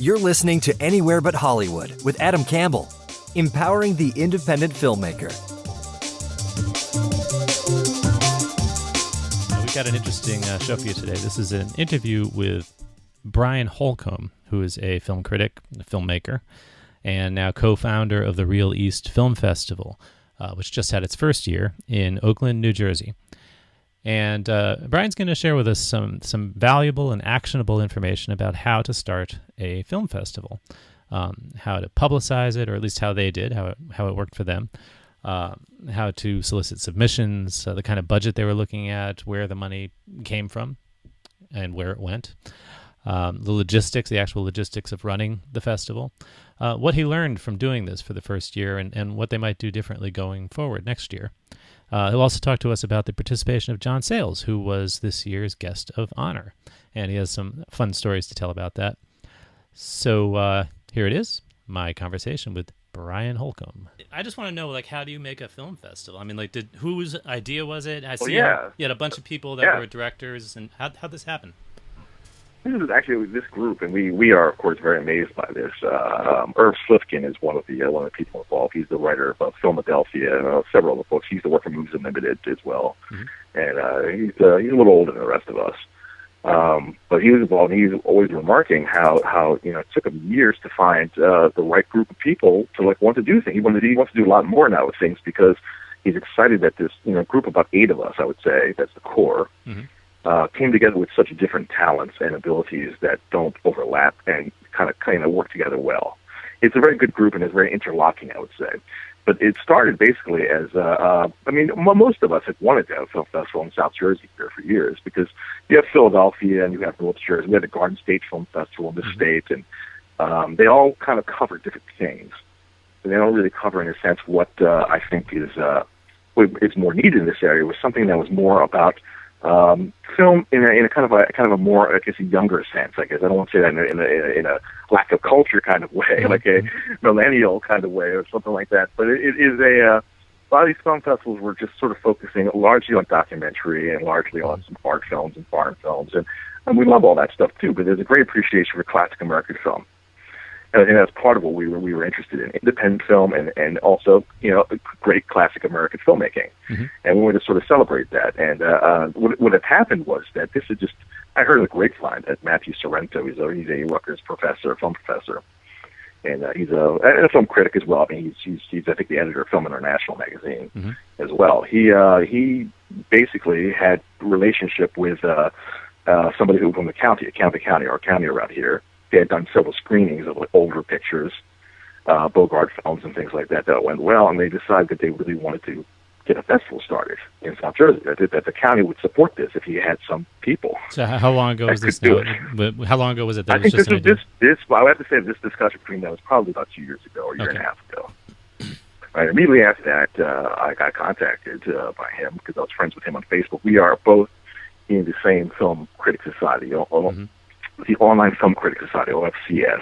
You're listening to Anywhere But Hollywood with Adam Campbell, empowering the independent filmmaker. We've got an interesting show for you today. This is an interview with Brian Holcomb, who is a film critic, a filmmaker, and now co-founder of the Real East Film Festival, which just had its first year in Oakland, New Jersey. And Brian's going to share with us some valuable and actionable information about how to start a film festival, how to publicize it, or at least how they did, how it worked for them, how to solicit submissions, the kind of budget they were looking at, where the money came from, and where it went, the actual logistics of running the festival, what he learned from doing this for the first year, and what they might do differently going forward next year. He'll also talk to us about the participation of John Sayles, who was this year's guest of honor. And he has some fun stories to tell about that. So here it is, my conversation with Brian Holcomb. I just want to know, how do you make a film festival? I mean, whose idea was it? I see you had a bunch of people that were directors, and how'd this happen? This is actually this group, and we are, of course, very amazed by this. Irv Slifkin is one of the people involved. He's the writer of Philadelphia and several other books. He used to work for Movies Unlimited as well, and he's a little older than the rest of us. But he was involved, and he's always remarking how it took him years to find the right group of people to want to do things. He wants to do a lot more now with things because he's excited that this group of about 8 of us, I would say, that's the core. Came together with such different talents and abilities that don't overlap and kind of work together well. It's a very good group and it's very interlocking, I would say. But it started basically as, most of us had wanted to have a film festival in South Jersey here for years because you have Philadelphia and you have North Jersey. We have the Garden State Film Festival in the state, and they all kind of cover different things. And they don't really cover, in a sense, what I think is more needed in this area was something that was more about film in a kind of a more, I guess, a younger sense. I guess I don't want to say that in a lack of culture kind of way, like a millennial kind of way or something like that. But it is a lot of these film festivals were just sort of focusing largely on documentary and largely on some art films and foreign films, and we love all that stuff too. But there's a great appreciation for classic American film. And I think that's part of what we were interested in, independent film and also, great classic American filmmaking. And we wanted to sort of celebrate that. And what had happened was that this is just, I heard a grapevine that Matthew Sorrento, he's a Rutgers professor, film professor, and he's a film critic as well. I mean, he's I think the editor of Film International magazine as well. He basically had a relationship with somebody who from the county around here. They had done several screenings of older pictures, Bogart films and things like that went well, and they decided that they really wanted to get a festival started in South Jersey, that the county would support this if he had some people. So how long ago was this now? How long ago was it? I think I would have to say this discussion between them was probably about 2 years ago or a year and a half ago. Right, immediately after that, I got contacted by him because I was friends with him on Facebook. We are both in the same Film Critic Society, the Online Film Critic Society, OFCS,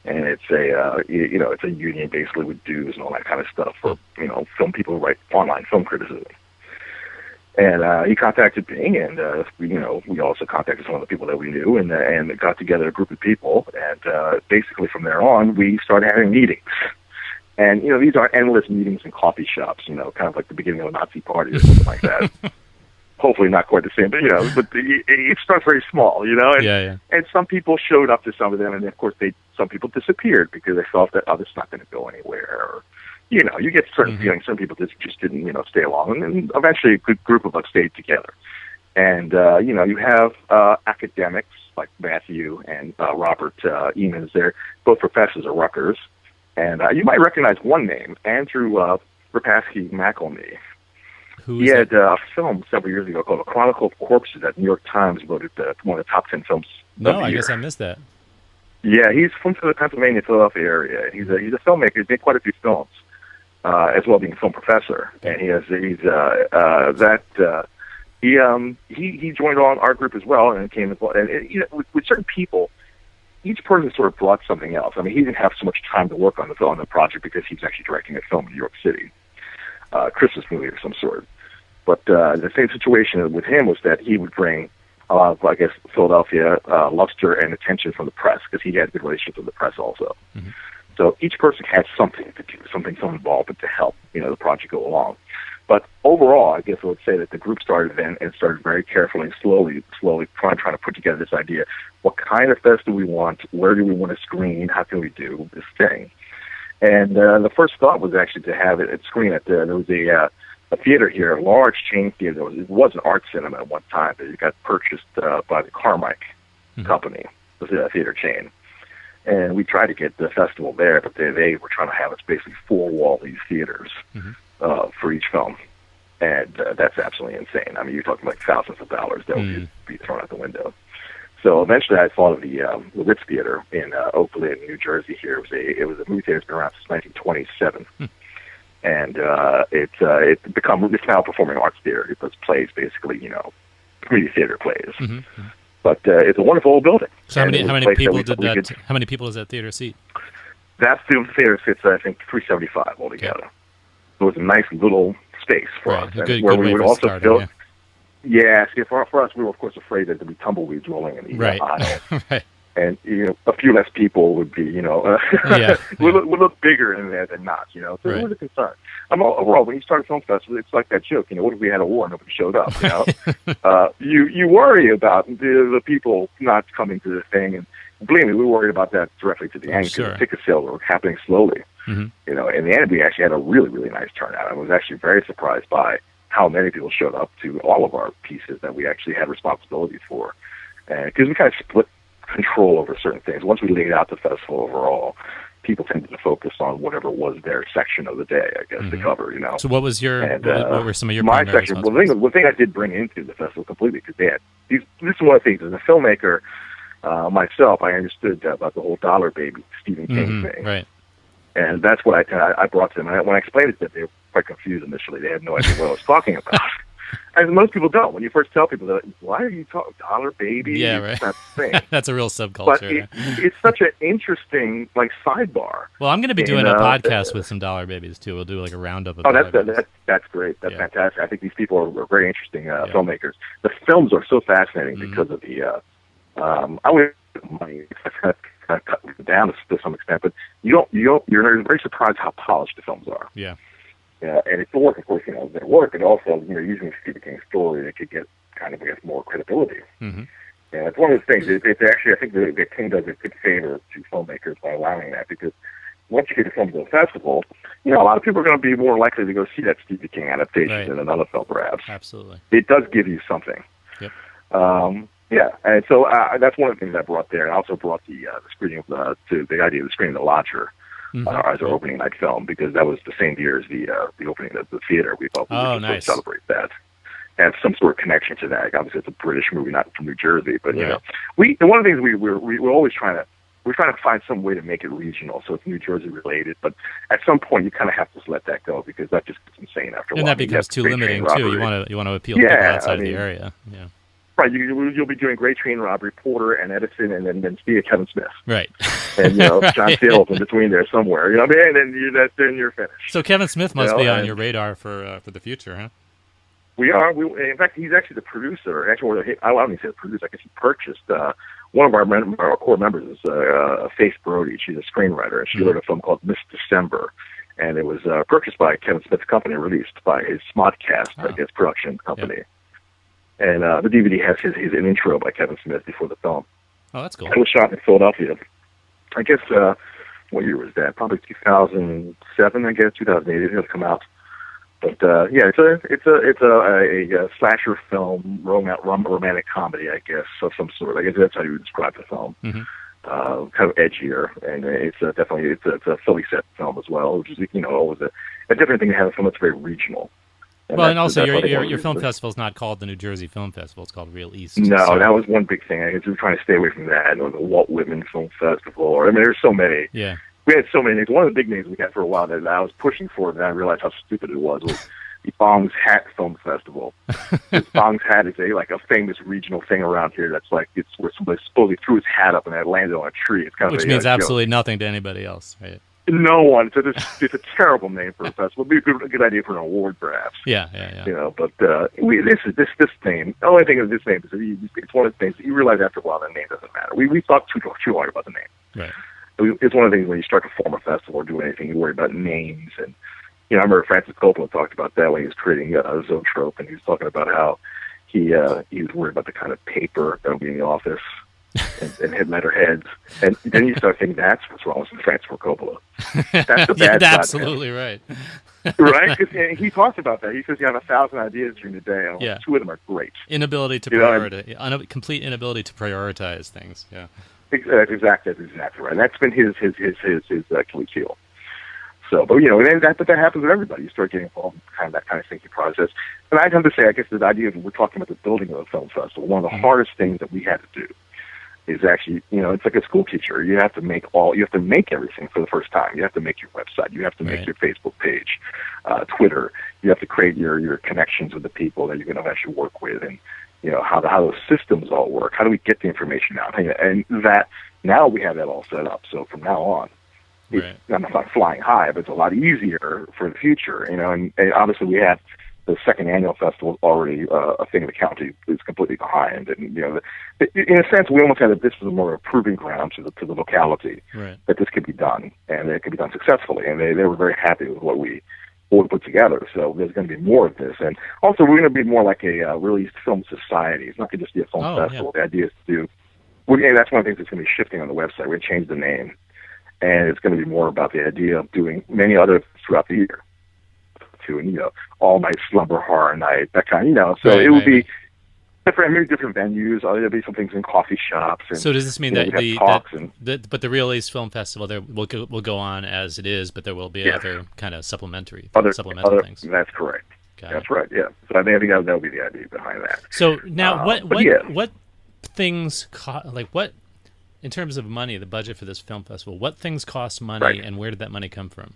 and it's a union basically with dues and all that kind of stuff for film people who write online film criticism. And he contacted me, and we also contacted some of the people that we knew, and got together a group of people, and basically from there on we started having meetings. And these are endless meetings in coffee shops, kind of like the beginning of a Nazi party or something like that. Hopefully not quite the same, but it starts very small, and some people showed up to some of them, and of course some people disappeared because they felt that this is not going to go anywhere, or you get certain feelings. Some people just didn't stay along, and eventually a good group of us stayed together. And you have academics like Matthew and Robert Emons. They're both professors at Rutgers, and you might recognize one name, Andrew Rapatsky McElney. He had a film several years ago called A Chronicle of Corpses that New York Times voted one of the top 10 films of the year. I guess I missed that. Yeah, he's from the Pennsylvania, Philadelphia area. He's a filmmaker. He's made quite a few films, as well as being a film professor. And he joined on our group as well, and came involved. And with certain people, each person sort of brought something else. I mean, he didn't have so much time to work on the project because he was actually directing a film in New York City. Christmas movie of some sort. But the same situation with him was that he would bring a lot of, I guess, Philadelphia luster and attention from the press, because he had good relationships with the press also. Mm-hmm. So each person had something to do, some involvement to help, the project go along. But overall, I guess I would say that the group started then and started very carefully and slowly trying to put together this idea. What kind of fest do we want? Where do we want to screen? How can we do this thing? And the first thought was actually to have it screen at there was a theater here, a large chain theater. It was an art cinema at one time, but it got purchased by the Carmike company. It was a theater chain. And we tried to get the festival there, but they were trying to have us basically four-wall these theaters for each film. And that's absolutely insane. I mean, you're talking like thousands of dollars that would be thrown out the window. So eventually I thought of the Ritz Theater in Oak Lynn, New Jersey here. It was a movie theater that's been around since 1927. And it's now a performing arts theater. It does plays, basically, community theater plays. But it's a wonderful old building. So how many people does that theater seat? That theater sits, I think, 375 altogether. Okay. So it's a nice little space for us. Good way for starting. Yeah, see, for us, we were, of course, afraid that there'd be tumbleweeds rolling in the aisle. Right. And, a few less people would be, would look bigger in there than not, So it was a concern. Overall, when you start a film festival, it's like that joke, what if we had a war and nobody showed up, you worry about the people not coming to the thing. And believe me, we worried about that directly to the end, because the ticket sales were happening slowly. In the end, we actually had a really, really nice turnout. I was actually very surprised by how many people showed up to all of our pieces that we actually had responsibilities for. Because we kind of split control over certain things. Once we laid out the festival overall, people tended to focus on whatever was their section of the day, I guess, to cover, So what was what were some of your my section? Well, the thing I did bring into the festival completely, because they had this is one of the things, as a filmmaker, myself, I understood about the whole Dollar Baby Stephen King thing. Right. And that's what I brought to them. And when I explained it to them, they were quite confused initially. They had no idea what I was talking about. And most people don't. When you first tell people that, why are you talking Dollar Baby? Yeah, right. That's the thing. That's a real subculture. But it's such an interesting sidebar. Well, I'm going to be doing a podcast with some Dollar Babies too. We'll do like a roundup of. Dollar Babies. That's great. That's fantastic. I think these people are very interesting filmmakers. The films are so fascinating because of the. I would money cut down to some extent, but you're very surprised how polished the films are. Yeah. Yeah, and it's the work, of course, their work, and also, using Stephen King's story, it could get kind of, more credibility. And it's one of the things, it's actually, I think the King does a good favor to filmmakers by allowing that, because once you get a film to a festival, a lot of people are going to be more likely to go see that Stephen King adaptation than another film, perhaps. Absolutely. It does give you something. Yep. And so that's one of the things I brought there. I also brought the screening of the idea of the screening of The Lodger. As our opening night film, because that was the same year as the opening of the theater. We thought we would nice. Celebrate that, have some sort of connection to that. Obviously, it's a British movie, not from New Jersey, but one of the things we're always trying to find some way to make it regional, so it's New Jersey related. But at some point, you kind of have to just let that go, because that just gets insane after a while. And that becomes too limiting too. You want to appeal to people outside of the area. Yeah. Right, you'll be doing Great Train Robbery, Porter, and Edison, and then Speed Kevin Smith. Right. And John Sayles in between there somewhere. And then you're finished. So Kevin Smith must be on your radar for the future, huh? We are. In fact, he's actually the producer. Actually, I don't even say the producer. I guess he purchased one of our core members is Faith Brody. She's a screenwriter, and she wrote a film called Miss December, and it was purchased by Kevin Smith's company, released by his Smodcast, I guess, production company. Yep. And the DVD has an intro by Kevin Smith before the film. Oh, that's cool. It was shot in Philadelphia. I guess, what year was that? Probably 2007, I guess, 2008. It has come out. But it's a slasher film, romantic comedy, I guess, of some sort. I guess that's how you would describe the film. Kind of edgier, and it's definitely a Philly set film as well, which is always a different thing to have a film that's very regional. And also, your film festival is not called the New Jersey Film Festival. It's called Real East. No, that was one big thing. I guess we were trying to stay away from that, or the Walt Whitman Film Festival. There's so many. Yeah. We had so many names. One of the big names we had for a while that I was pushing for, and I realized how stupid it was the Bong's Hat Film Festival. Bong's Hat is a famous regional thing around here that's it's where somebody supposedly threw his hat up and it landed on a tree. It's kind Which of means absolutely nothing to anybody else, right? No one. It's a terrible name for a festival. It'd be a good idea for an award, perhaps. Yeah. You know, but this name. The only thing is this name is it's one of the things that you realize after a while the name doesn't matter. We thought too hard about the name. Right. It's one of the things when you start to form a festival or do anything, you worry about names. And I remember Francis Coppola talked about that when he was creating Zoetrope, and he was talking about how he was worried about the kind of paper that would be in the office. and hit letterheads, and then you start thinking that's what's wrong with Francis Ford Coppola. That's the bad side. Absolutely right. Right? Because he talks about that. He says you have 1,000 ideas during the day, and 2 of them are great. Inability to prioritize, complete inability to prioritize things. Yeah, that's exactly right. And that's been his Achilles heel. So, but that happens with everybody. You start getting involved in that kind of thinking process. And I have to say, I guess the idea of we're talking about the building of a film festival. One of the hardest things that we had to do is actually, it's like a school teacher. You have to make everything for the first time. You have to make your website. You have to make your Facebook page, Twitter. You have to create your connections with the people that you're going to actually work with, and how those systems all work. How do we get the information out? And that now we have that all set up. So from now on, I'm not flying high, but it's a lot easier for the future. And obviously we have the second annual festival is already a thing the county is completely behind, and in a sense, we almost had that this was more of a proving ground to the locality that this could be done, and it could be done successfully, and they were very happy with what we put together. So there's going to be more of this, and also we're going to be more like a released film society. It's not going to just be a film festival. The idea is to and that's one of the things that's going to be shifting on the website. We're going to change the name, and it's going to be more about the idea of doing many other throughout the year. And all night slumber horror night, that kind. So it will be different venues. There'll be some things in coffee shops. And, so does this mean that but the Real East Film Festival there will go on as it is, but there will be other kind of supplementary things. That's correct. That's right. Yeah. So I think that will be the idea behind that. So now, what things what in terms of money, the budget for this film festival? What things cost money, and where did that money come from?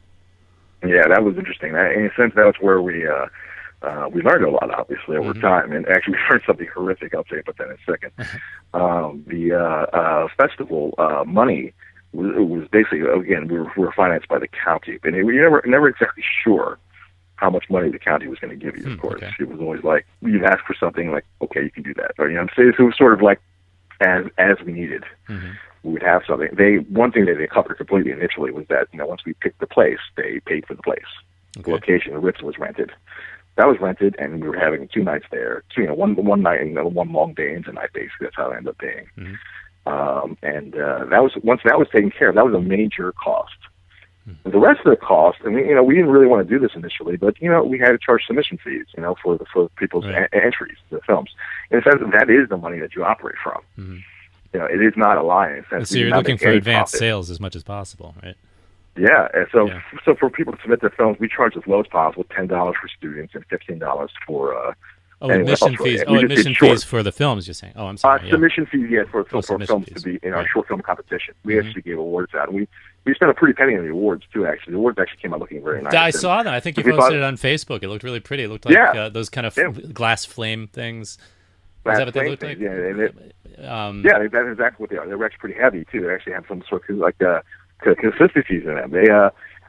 Yeah, that was interesting. In a sense, that's where we learned a lot, obviously, over time. And actually, we learned something horrific. I'll tell you about that in a second. The festival money was basically, again, we were financed by the county. And we never exactly sure how much money the county was going to give you, of course. It was always like, you'd ask for something like, okay, you can do that. Or, so it was sort of like as we needed. We would have something. One thing that they covered completely initially was that once we picked the place, they paid for the place. The location, the Ritz, was rented. That was rented, and we were having 2 nights there. So, one night and one long day into night. Basically, that's how I ended up paying. And that was once that was taken care of. That was a major cost. The rest of the cost, and we didn't really want to do this initially, but we had to charge submission fees, for people's entries to the films. In a sense, that is the money that you operate from. It is not a lie in a sense. So you're looking for advanced sales as much as possible, right? Yeah, and so for people to submit their films, we charge as low as possible, $10 for students and $15 for admission fees. Admission fees for the films, you're saying? Oh, I'm sorry. Submission fees, for films to be in our short film competition. We actually gave awards out, and we spent a pretty penny on the awards too. Actually, the awards actually came out looking very nice. I saw that. I think you posted it on Facebook. It looked really pretty. It looked like those kind of glass flame things. Is that what they look like? Yeah, that's exactly what they are. They're actually pretty heavy too. They actually have some sort of consistencies in them.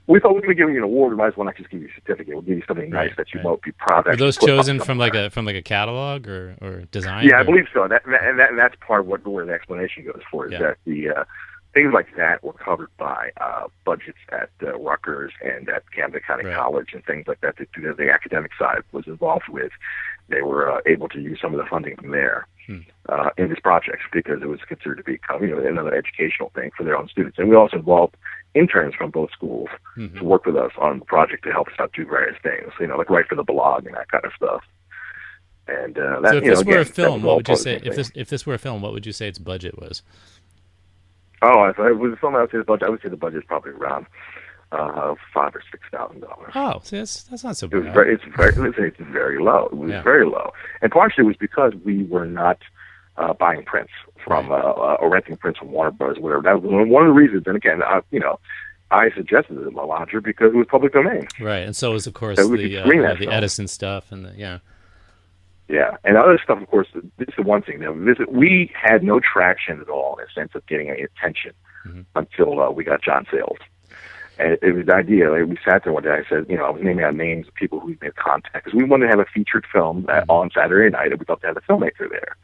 We thought we were going to give you an award. We might as well not just give you a certificate. We'll give you something nice that you won't be proud of. Are those chosen from like a catalog or design? Yeah, I believe so. And that's part of where the explanation goes for is that the things like that were covered by budgets at Rutgers and at Camden County College and things like that the academic side was involved with. They were able to use some of the funding from there in this project because it was considered to be another educational thing for their own students. And we also involved interns from both schools to work with us on the project to help us out do various things, like write for the blog and that kind of stuff. And that, so if this were a film, what would you say? If this were a film, what would you say its budget was? Oh, if it was a film, I would say the budget is probably around $5,000 or $6,000. Oh, see, that's not so bad. It's very low. It was very low, and partially it was because we were not buying prints from or renting prints from Warner Bros. Whatever. That was one of the reasons. And again, I suggested it larger because it was public domain. Right, and so was of course the Edison stuff and Yeah, and other stuff, of course, this is the one thing. We had no traction at all in the sense of getting any attention until we got John Sayles. And it was the idea. Like, we sat there one day. I said, I was naming out names of people who we made contact because we wanted to have a featured film on Saturday night, and we thought to have a filmmaker there.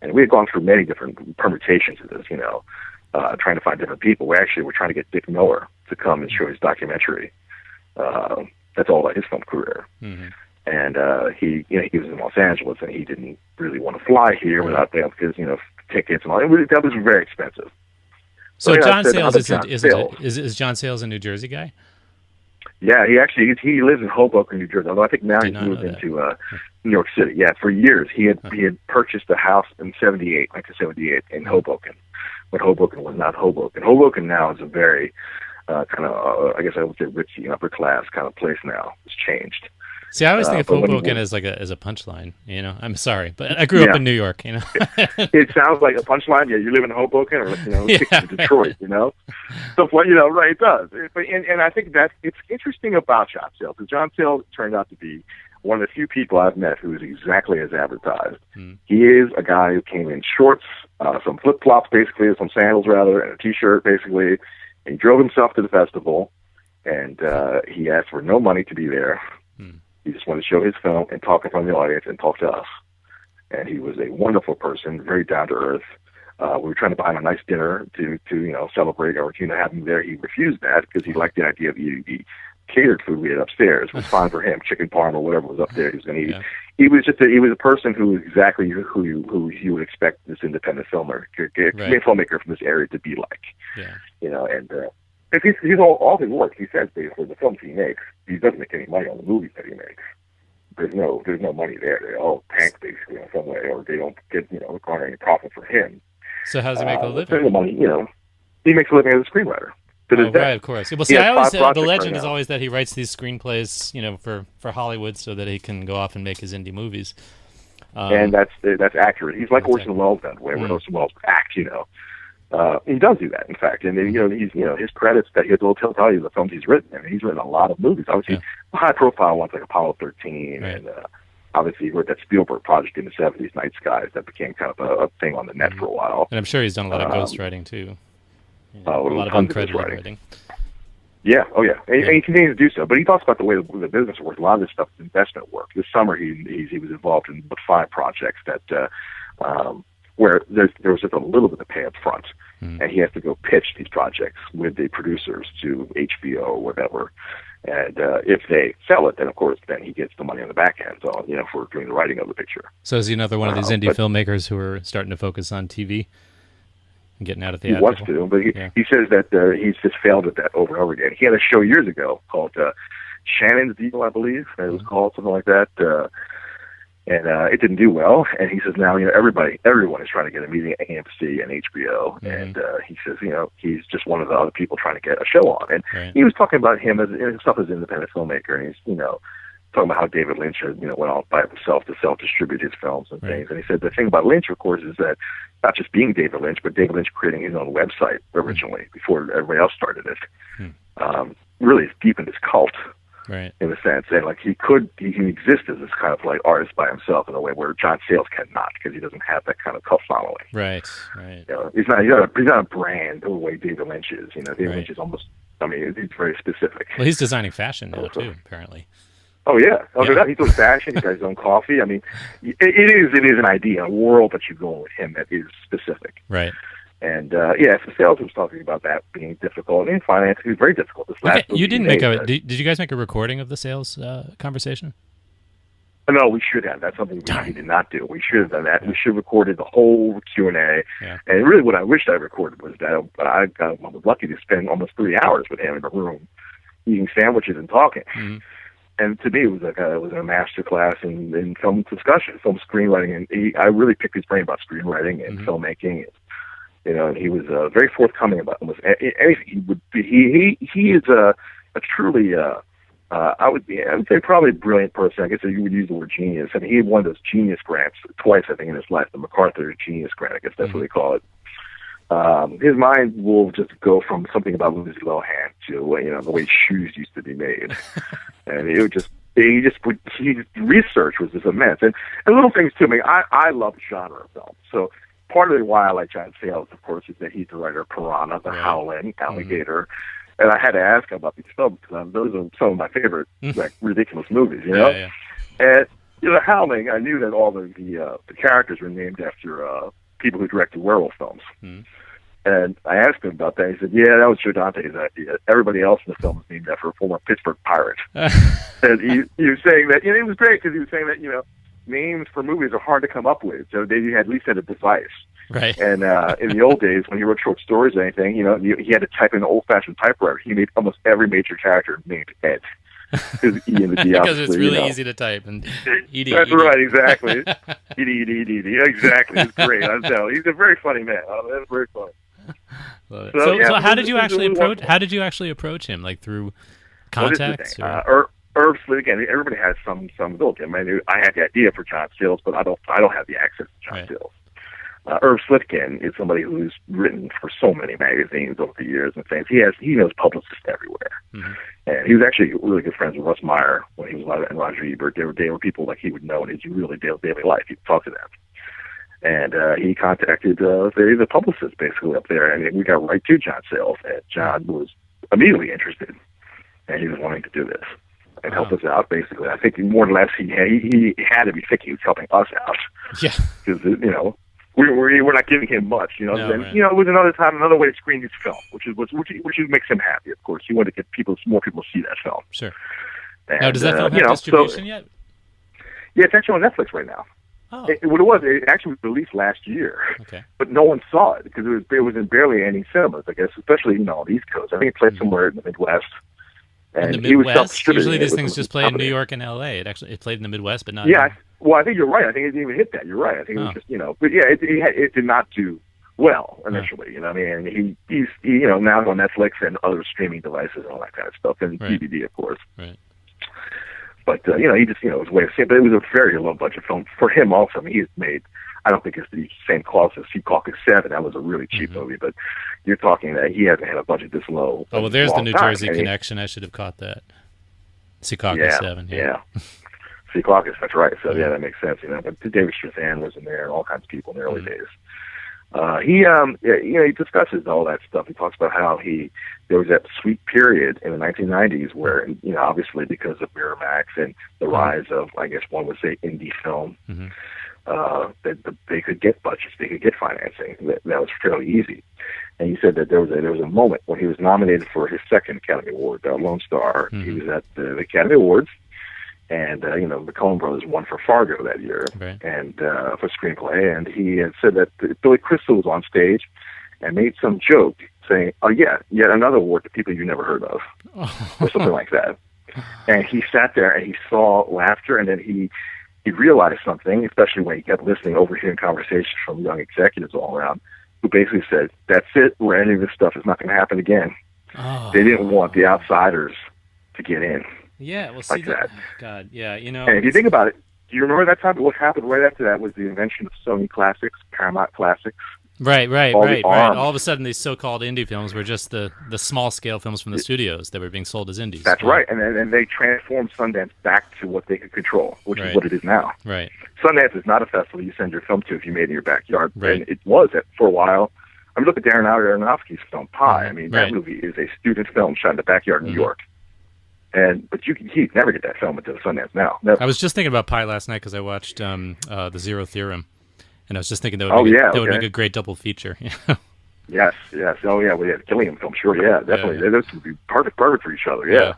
And we had gone through many different permutations of this, trying to find different people. We actually were trying to get Dick Miller to come and show his documentary. That's all about his film career. Mm-hmm. And he was in Los Angeles, and he didn't really want to fly here without them because tickets and all. That was very expensive. So John Sayles is John Sayles a New Jersey guy? Yeah, he lives in Hoboken, New Jersey. Although I think now he's moved into New York City. Yeah, for years he had purchased a house in 1978 in Hoboken, when Hoboken was not Hoboken. Hoboken now is a very kind of I guess I would say ritzy, upper class kind of place now. It's changed. See, I always think of Hoboken as a punchline. I'm sorry, but I grew up in New York. It sounds like a punchline. Yeah, you live in Hoboken, or Detroit. So right? It does. And I think that it's interesting about John Sayles. John Sayles turned out to be one of the few people I've met who is exactly as advertised. He is a guy who came in shorts, some flip flops, basically, some sandals rather, and a t-shirt, basically. And he drove himself to the festival, and he asked for no money to be there. He just wanted to show his film and talk in front of the audience and talk to us. And he was a wonderful person, very down to earth. We were trying to buy him a nice dinner to celebrate our having him there. He refused that because he liked the idea of eating the catered food we had upstairs. It was fine for him, chicken parm or whatever was up there he was going to eat. Yeah. He was a person who was exactly who you would expect this independent filmmaker from this area to be like. Yeah. If he's all his work, he says basically the films he makes, he doesn't make any money on the movies that he makes. There's no money there. They all tank basically in some way, or they don't get garner any profit for him. So how does he make a living? There's no money. He makes a living as a screenwriter. Right, of course. Well, see, I always the legend is always that he writes these screenplays, for Hollywood, so that he can go off and make his indie movies. And that's accurate. He's like Orson Welles that way, where Orson Welles acts, He does do that, in fact, and he's his credits that he'll tell you the films he's written. I mean, he's written a lot of movies. Obviously, high-profile ones like Apollo 13, and obviously he wrote that Spielberg project in the '70s, Night Skies, that became kind of a thing on the net for a while. And I'm sure he's done a lot of ghostwriting too. A lot of uncredited writing. Yeah, and he continues to do so. But he talks about the way the business works. A lot of this stuff is investment work. This summer, he was involved in 5 projects that. Where there was just a little bit of pay up front, and he has to go pitch these projects with the producers to HBO or whatever. And if they sell it, then of course, then he gets the money on the back end, so, for doing the writing of the picture. So is he another one of these indie filmmakers who are starting to focus on TV and getting out of theatrical? He wants to, but he says that he's just failed at that over and over again. He had a show years ago called Shannon's Deal, I believe. It was called something like that. And it didn't do well. And he says now, everyone is trying to get a meeting at AMC and HBO. And he says, he's just one of the other people trying to get a show on. And he was talking about him as himself as an independent filmmaker. And he's, talking about how David Lynch went off by himself to self-distribute his films and things. And he said the thing about Lynch, of course, is that not just being David Lynch, but David Lynch creating his own website originally before everybody else started it. Really deep in his cult. Right. In a sense, and he can exist as this kind of artist by himself in a way where John Sayles cannot, because he doesn't have that kind of cult following. Right. He's not a brand the way David Lynch is. David Lynch is almost. I mean, he's very specific. Well, he's designing fashion now too, apparently. Oh yeah. He does fashion. He does his own coffee. I mean, it is an idea, a world that you go with him that is specific. Right. And so Sayles was talking about that being difficult, and financing was very difficult. You didn't make did you guys make a recording of the Sayles conversation? No, we should have. That's something we did not do. We should have done that. We should have recorded the whole Q&A. Yeah. And really, what I wished I recorded was that I was lucky to spend almost 3 hours with him in a room, eating sandwiches and talking. Mm-hmm. And to me, it was a master class in film discussion, film screenwriting, and I really picked his brain about screenwriting and filmmaking. And he was very forthcoming about almost anything he would be. He is a truly, I would say probably a brilliant person. I guess you would use the word genius. I mean, he had won those genius grants twice, I think, in his life. The MacArthur Genius Grant, I guess that's what they call it. His mind will just go from something about Lindsay Lohan to the way shoes used to be made, and it would just. His research was just immense, and little things too. I mean, I love genre film, so. Part of why I like John Sayles, of course, is that he's the writer of Piranha, The Howling, Alligator, and I had to ask him about these films because those are some of my favorite like ridiculous movies, you know. Yeah. And Howling, I knew that all the characters were named after people who directed werewolf films. Mm. And I asked him about that. He said, "Yeah, that was Joe Dante's idea. Everybody else in the film was named after a former Pittsburgh Pirate." And he was saying that, it was great because he was saying that, names for movies are hard to come up with, so they at least had a device. Right. And in the old days, when he wrote short stories or anything, he had to type in an old-fashioned typewriter. He made almost every major character named Ed. Because it's really easy to type. And That's right, exactly. Edie. Exactly. It's great. I'm telling you. He's a very funny man. That's very funny. So how did you actually approach? How did you actually approach him? Like through contacts? Irv again. Everybody has some ability. I mean, I had the idea for John Sayles, but I don't have the access to John Sayles. Irv Slifkin is somebody who's written for so many magazines over the years and things. He knows publicists everywhere, and he was actually really good friends with Russ Meyer when he was alive, and Roger Ebert. They were people like he would know in his really daily life. He'd talk to them. And he contacted the publicist basically up there, and we got right to John Sayles, and John was immediately interested, and he was wanting to do this and help us out. Basically, I think more or less he had to be thinking he was helping us out. Yeah, because we're not giving him much, No, and right. It was another way to screen his film, which makes him happy. Of course, he wanted to get more people to see that film. Sure. And, now, does that film have distribution yet? Yeah, it's actually on Netflix right now. Oh. It actually was released last year, but no one saw it because it was in barely any cinemas, I guess, especially on the East Coast. I think it played somewhere in the Midwest. And in the Midwest? Usually these it things just play in New York and L.A. It played in the Midwest, but not. Yeah, I think you're right. I think it didn't even hit that. You're right. I think it was just but yeah, it did not do well initially. You know what I mean? He's now on Netflix and other streaming devices and all that kind of stuff, and DVD, of course. Right. But he just it was a way of saying. But it was a very low budget film for him. Also, I mean, he's made. I don't think it's the same cost as Secaucus 7. That was a really cheap movie. But you're talking that he hasn't had a budget this low. Oh well, there's the New Jersey connection. I should have caught that. Secaucus 7. Yeah. Secaucus, that's right. So yeah, that makes sense. But David Strathairn was in there, and all kinds of people in the early days. He discusses all that stuff. He talks about how there was that sweet period in the 1990s where, obviously because of Miramax and the rise of, I guess one would say, indie film, that they could get budgets, they could get financing. That was fairly easy. And he said that there was a moment when he was nominated for his second Academy Award, Lone Star. He was at the Academy Awards. And, the Coen brothers won for Fargo that year, and for screenplay. And he had said that Billy Crystal was on stage and made some joke saying, "Oh, yeah, yet another award to people you never heard of," or something like that. And he sat there and he saw laughter, and then he realized something, especially when he kept listening, overhearing conversations from young executives all around, who basically said, "That's it, where any of this stuff is not going to happen again." Oh. They didn't want the outsiders to get in. Yeah, well, see like that. God, yeah, And if you think about it, do you remember that time? What happened right after that was the invention of Sony Classics, Paramount Classics. Right. All of a sudden, these so-called indie films were just the small-scale films from the studios that were being sold as indies. That's right, and they transformed Sundance back to what they could control, which is what it is now. Right. Sundance is not a festival you send your film to if you made it in your backyard. Right. And it was for a while. I mean, look at Darren Aronofsky's film Pi. I mean, that movie is a student film shot in the backyard in New York. But he'd never get that film into the Sundance now. Never. I was just thinking about Pi last night because I watched the Zero Theorem, and I was just thinking that would make a great double feature. Yes. Oh yeah, we had Gilliam film. Sure, yeah, definitely. Those would be perfect for each other. Yeah.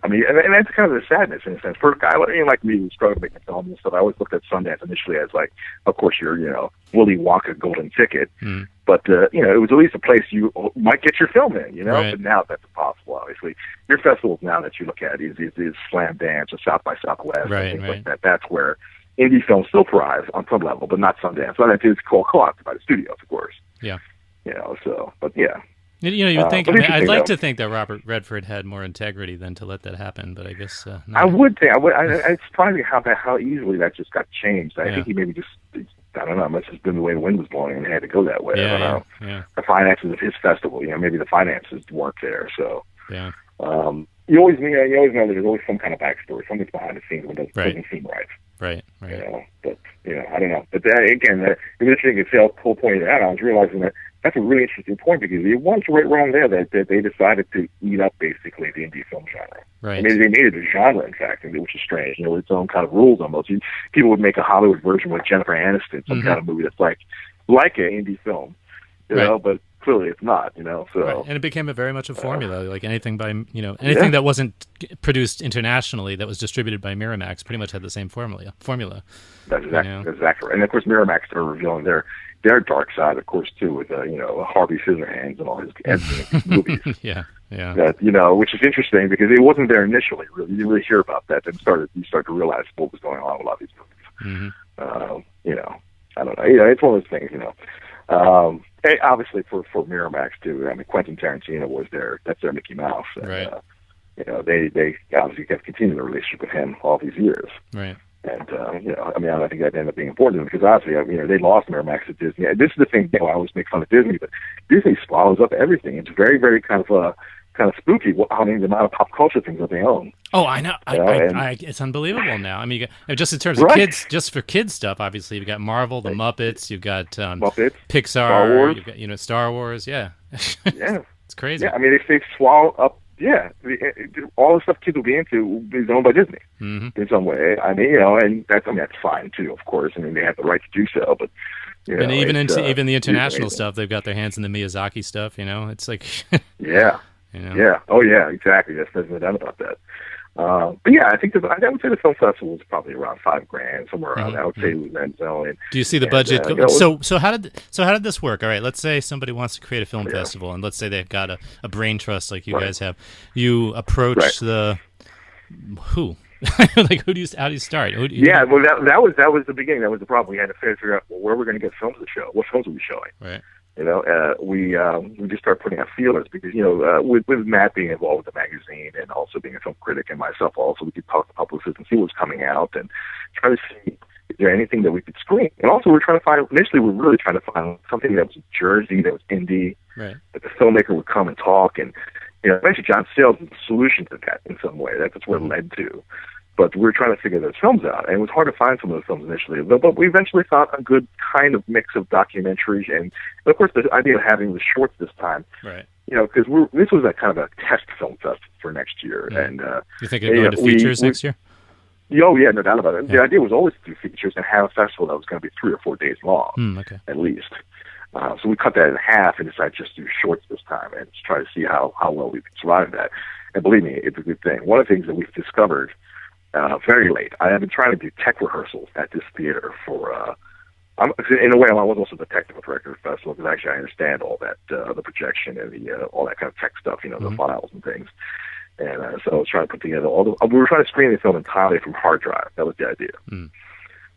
I mean, and that's kind of the sadness in a sense. For a guy like me who struggled making film and stuff, I always looked at Sundance initially as like, of course, your Willy Wonka golden ticket. But it was at least a place you might get your film in, But now that's impossible. Obviously, your festivals now that you look at is Slam Dance or South by Southwest, and things like that. That's where indie films still thrive on some level, but not Sundance. Sundance is co-opted by the studios, of course. Yeah. But yeah. You would think. I'd like to think that Robert Redford had more integrity than to let that happen, but I guess no. I would think. It's surprising how easily that just got changed. I think he maybe just. I don't know. It must have been the way the wind was blowing, and he had to go that way. I don't know. Yeah. The finances of his festival, maybe the finances weren't there. So. Yeah. You always know that there's always some kind of backstory, something behind the scenes when it doesn't seem right. Right. But I don't know. But again, it was interesting to see how Cole pointed out. I was realizing that that's a really interesting point, because it was right wrong there that they decided to eat up basically the indie film genre. Right. I mean, they made it a genre, in fact, which is strange. You know, with its own kind of rules almost. People would make a Hollywood version with Jennifer Aniston, some kind of movie that's like an indie film, you know, but clearly it's not, you know. So and it became very much a formula, like anything by anything that wasn't produced internationally that was distributed by Miramax pretty much had the same formula. That's exactly right. And of course, Miramax started revealing their dark side, of course, too, with Harvey Scissorhands and all his movies. Yeah. That, which is interesting because it wasn't there initially. Really, you didn't really hear about that. Then you start to realize what was going on with a lot of these movies. I don't know. It's one of those things. And obviously for Miramax too. I mean, Quentin Tarantino was there. That's their Mickey Mouse. And, right. They obviously kept continuing the relationship with him all these years. Right. And, I think that ended up being important because obviously, they lost Miramax at Disney. And this is the thing, I always make fun of Disney, but Disney swallows up everything. It's very, very kind of spooky the amount of pop culture things that they own. Oh, I know. It's unbelievable now. I mean, just in terms of kids, just for kids stuff, obviously, you've got Marvel, the Muppets, you've got Muppets, Pixar, Star Wars. You've got, Star Wars, yeah. Yeah. It's crazy. Yeah, I mean, they swallow up, all the stuff kids will be into is owned by Disney in some way. I mean, and that's fine too, of course. I mean, they have the right to do so, but and even the international stuff, they've got their hands in the Miyazaki stuff. It's like yeah, oh yeah, exactly. There's no doubt about that. But yeah, I think I would say the film festival was probably around $5,000, somewhere around that. I would say it was Do you see the budget? So how did this work? All right, let's say somebody wants to create a film festival, and let's say they've got a brain trust like you guys have. You approach the who? Like how do you start? Well, that was the beginning. That was the problem. We had to figure out where we're going to get films to show. What films are we showing? Right. We just started putting out feelers because with Matt being involved with the magazine and also being a film critic and myself also, we could talk to publicists and see what was coming out and try to see is there anything that we could screen. And also we're really trying to find something that was Jersey, that was indie, right, that the filmmaker would come and talk, and eventually John Sayles was the solution to that in some way. That's what it led to. But we were trying to figure those films out, and it was hard to find some of those films initially. But we eventually found a good kind of mix of documentaries, and of course the idea of having the shorts this time, right? Because this was a kind of a test film festival for next year, and you think it'll go into features next year? Oh yeah, no doubt about it. Yeah. The idea was always to do features and have a festival that was going to be 3 or 4 days long, at least. So we cut that in half and decided just to do shorts this time and try to see how well we could survive that. And believe me, it's a good thing. One of the things that we've discovered very late, I have been trying to do tech rehearsals at this theater for, in a way, I was also the technical director of the festival because actually I understand all that, the projection and all that kind of tech stuff, the files and things. And so I was trying to put together we were trying to screen the film entirely from hard drive. That was the idea.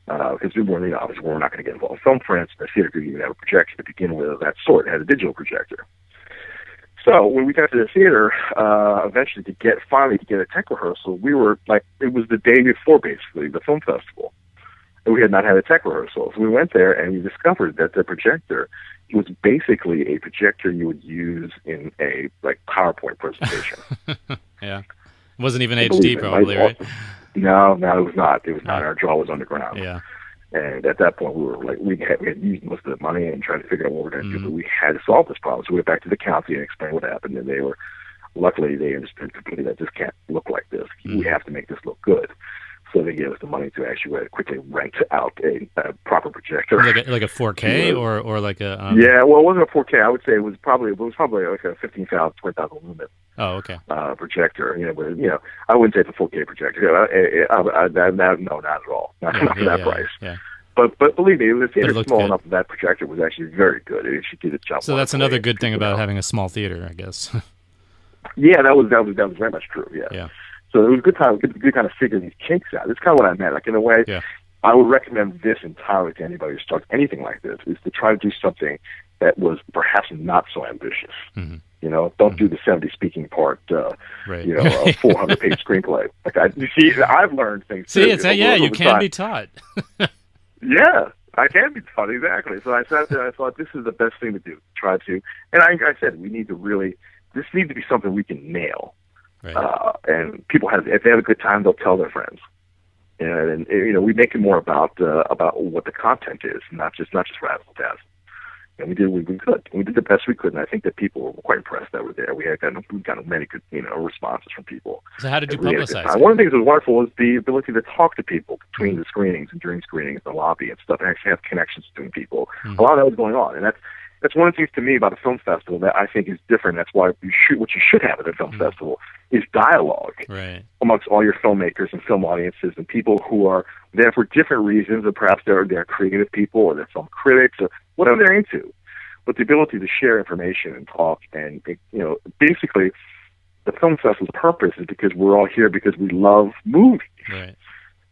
Because we weren't, obviously, we're not going to get involved. Film, for instance, the theater didn't even have a projector to begin with of that sort. It had a digital projector. So when we got to the theater, eventually to get a tech rehearsal, we were it was the day before basically the film festival, and we had not had a tech rehearsal. So we went there and we discovered that the projector was basically a projector you would use in a PowerPoint presentation. Yeah, it wasn't even HD, probably, right? No, it was not. It was not. Our jaw was on the ground. Yeah. And at that point, we were we had used most of the money and tried to figure out what we were going to do, but we had to solve this problem. So we went back to the county and explained what happened, and luckily they understood completely that this can't look like this. We have to make this look good. So they gave us the money to actually quickly rent out a proper projector, like a 4K or like a. Yeah, well, it wasn't a 4K. I would say it was probably like a 15,000, 20,000 lumen. Oh, okay. Projector, but I wouldn't say it's a 4K projector. No, not at all. Not that price. Yeah. But believe me, the theater small enough that that projector was actually very good. It actually did its job. So that's another good thing about having a small theater, I guess. Yeah, that was very much true. Yeah. Yeah. So it was a good time to figure these kinks out. It's kind of what I meant. In a way, I would recommend this entirely to anybody who starts anything like this, is to try to do something that was perhaps not so ambitious. Mm-hmm. Don't do the 70 speaking part, a 400-page screenplay. I've learned things. See, you can be taught. Yeah, I can be taught, exactly. So I sat there and I thought, this is the best thing to do. Try to, and I said, this needs to be something we can nail. Right. And people if they have a good time, they'll tell their friends. And we make it more about what the content is, not just razzle dazzle. And we did what we could. We did the best we could, and I think that people were quite impressed that we're there. We got many good, responses from people. So how did you publicize it? One of the things that was wonderful was the ability to talk to people between the screenings and during screenings, the lobby and stuff, and actually have connections between people. A lot of that was going on, and that's one of the things to me about a film festival that I think is different. That's why what you should have at a film festival is dialogue amongst all your filmmakers and film audiences and people who are there for different reasons, or perhaps they're creative people or they're film critics or whatever they're into. But the ability to share information and talk and, basically the film festival's purpose is because we're all here because we love movies. Right.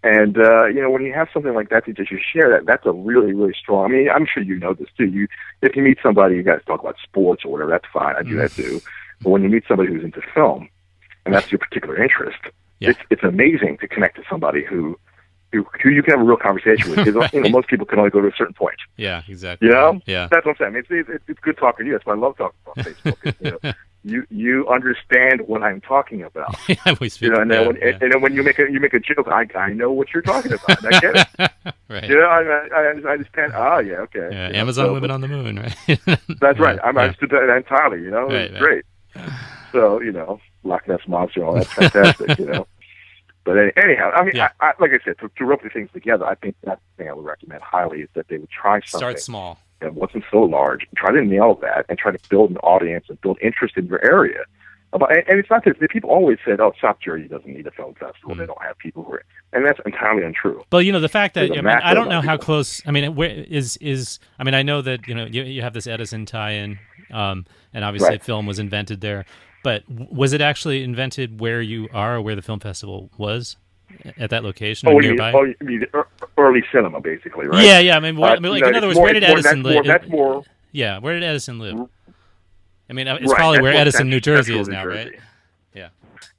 And, when you have something like that to just share that's a really, really strong, I mean, I'm sure you know this too. If you meet somebody, you guys talk about sports or whatever, that's fine. I do that too. But when you meet somebody who's into film, and that's your particular interest, it's amazing to connect to somebody who you can have a real conversation with. Because, most people can only go to a certain point. Yeah, exactly. Yeah. That's what I'm saying. It's good talking to you. That's why I love talking about Facebook. You understand what I'm talking about. We speak. And then when you make a joke, I know what you're talking about. And I get it. Right. I understand. Yeah, okay. Yeah, Amazon Women on the Moon, right? That's right. I understood that entirely. It's great. So Loch Ness Monster, all that's fantastic. But anyhow, I mean, like I said, to rope the things together, I think that's the thing I would recommend highly is that they would try something. Start small. That wasn't so large. Try to nail that and try to build an audience and build interest in your area. And it's not that people always said, "Oh, South Jersey doesn't need a film festival. They don't have people who are," and that's entirely untrue. But the fact that I don't know how close. I mean, where is? I mean, I know that you have this Edison tie-in, and obviously film was invented there. But was it actually invented where you are, or where the film festival was, at that location or nearby? You mean early cinema, basically, right? Yeah. I mean, in other words, where did Edison live? Yeah, where did Edison live? I mean, it's probably where Edison, New Jersey is now, right? Yeah.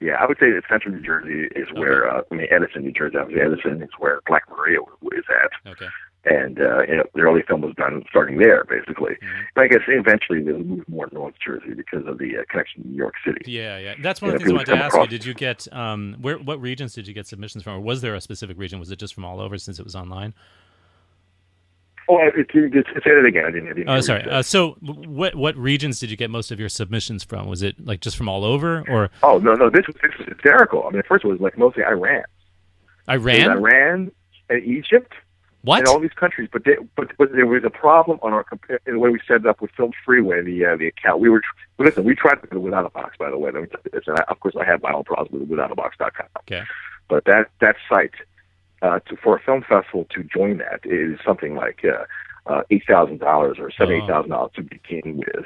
Yeah, I would say that Central New Jersey is where, Edison, New Jersey, obviously Edison is where Black Maria is at. Okay. And, the early film was done starting there, basically. But I guess eventually they moved more to North Jersey because of the connection to New York City. Yeah. That's one of the things I wanted to ask you. Did you get, what regions did you get submissions from? Or was there a specific region? Was it just from all over since it was online? Oh, say it again. I didn't oh, sorry. So what regions did you get most of your submissions from? Was it like just from all over, or? Oh, no. This was hysterical. I mean, at first it was like mostly Iran. Iran and Egypt. What? And all these countries, but there was a problem on in the way we set it up with Film Freeway, the account. We tried to do it without a box, by the way. Let me tell you this, and of course I have my own problems with withoutabox.com. Okay. But that site for a film festival to join that is something like $8,000 or $8,000 to begin with.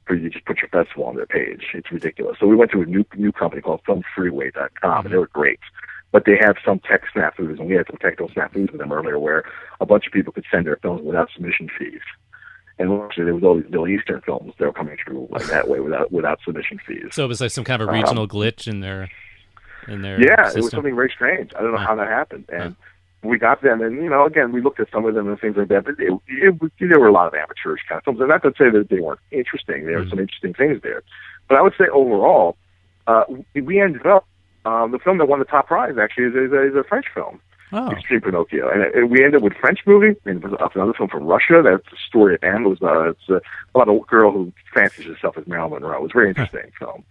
For you to just put your festival on their page. It's ridiculous. So we went to a new company called filmfreeway.com, and they were great. But they have some tech snafus, and we had some technical snafus with them earlier where a bunch of people could send their films without submission fees. And actually, there was all these Middle Eastern films that were coming through like that way without submission fees. So it was like some kind of a regional glitch in their system. It was something very strange. I don't know how that happened. And we got them, and again, we looked at some of them and things like that. But there were a lot of amateurish kind of films. And not to say that they weren't interesting. There were some interesting things there. But I would say overall, we ended up. The film that won the top prize actually is a French film, Extreme Pinocchio, and we ended with a French movie and another film from Russia. That's the story of Anne. It's about a girl who fancies herself as Marilyn Monroe. It was a very interesting film.